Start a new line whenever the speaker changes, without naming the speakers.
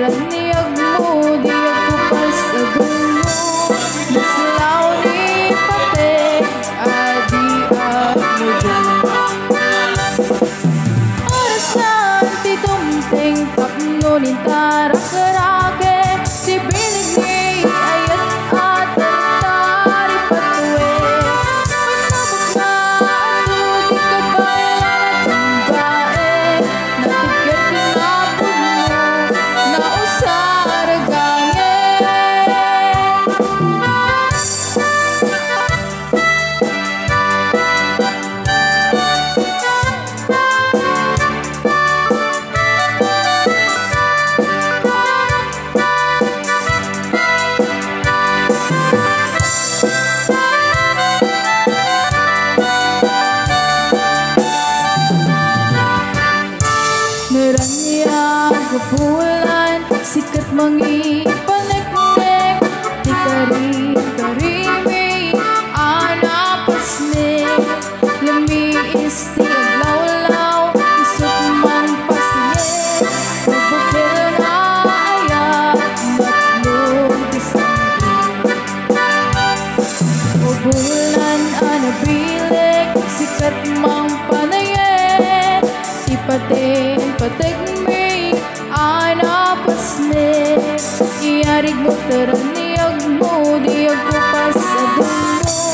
teraniag mo, di ako pasagun mo. Naslaw ni pate, adi mo dyan. Oras na titumting tapnunin tarak-karake, si bilig ni ayat at tari patwe. Manabok na ako, di ka bayan at bae, natigyan ka na po mo, na usaragange. Naraniya kapulan, sikat mangi panek-nek, di kari-karimi, anapasnek, lamiis ti aglaw-law, isot man pasnek, nabukil na ayat, matlog isang bulan anabilik, sikat mang panayet, ipating-pating may anapasnek, iarig mo teraniag mo, di ako pasagun mo.